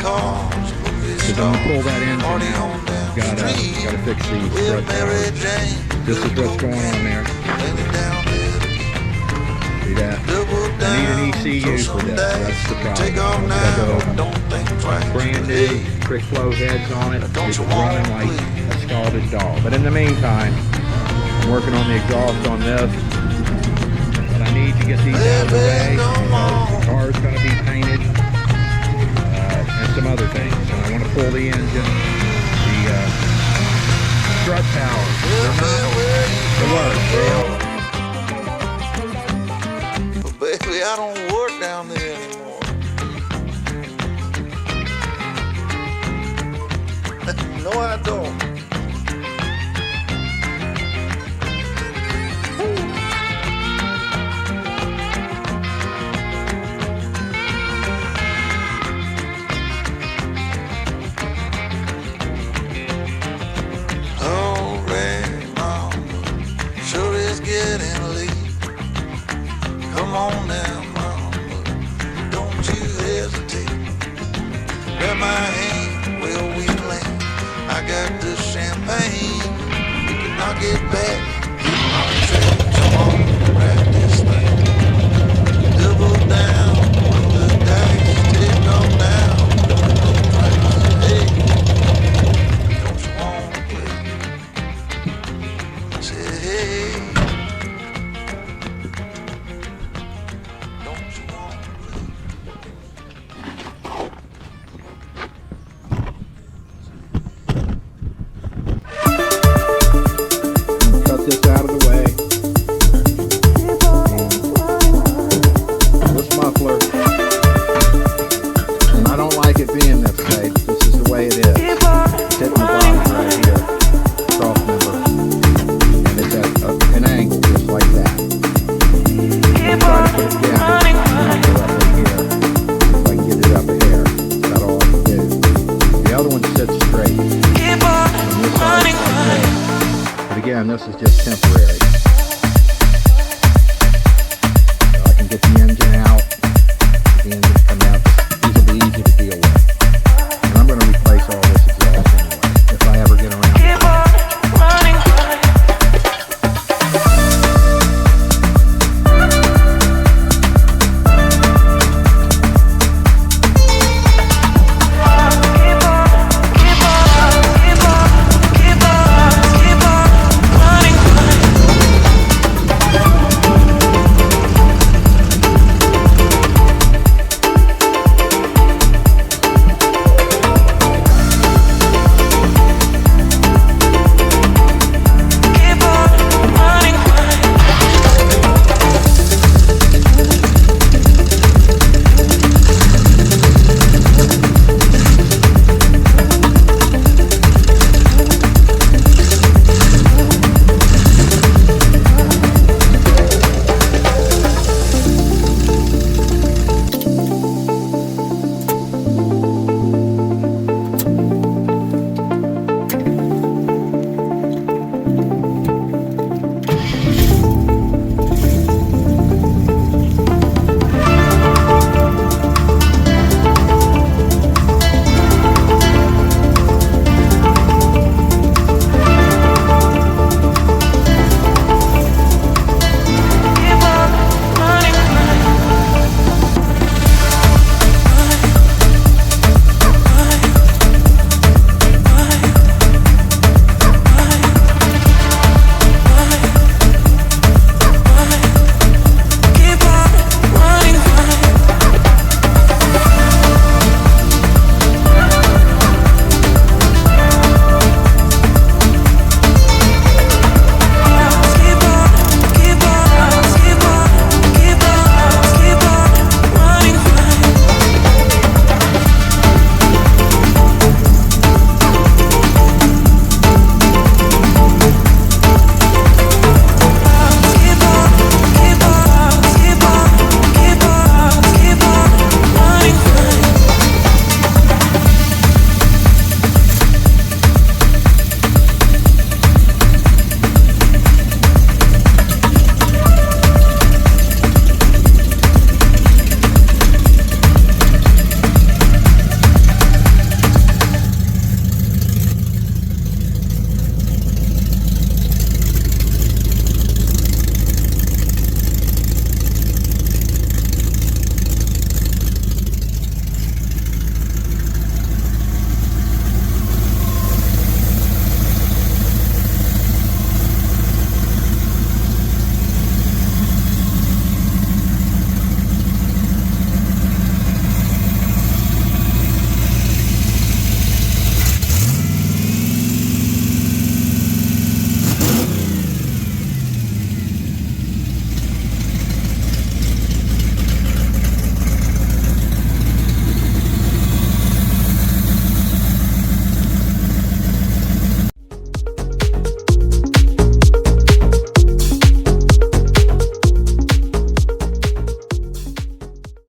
Because when you pull that engine out, gotta fix the strut towers. This is what's going on there. See that? I need an ECU for this. That's the problem. Brand new, quick flow heads on it. It's running like a scalded dog. But in the meantime, I'm working on the exhaust on this. But I need to get these out of the way because the car's going to be painted and some other things. And I want to pull the engine, the strut towers. The work. Baby, I don't work down there anymore. No, I don't. Alright, mama, sure is getting late. Come on now, mama, don't you hesitate. Grab my hand, well we land. I got the champagne, we can knock it back. Keep on track, come on, ride this thing. Double down, roll the dice, take off now. Hey, don't you wanna play? Say hey. This out of the way. This muffler, and I don't like it being this way. This is the way it is. It's hitting the bottom right here, cross member, and it's at an angle just like that. Try to put it down.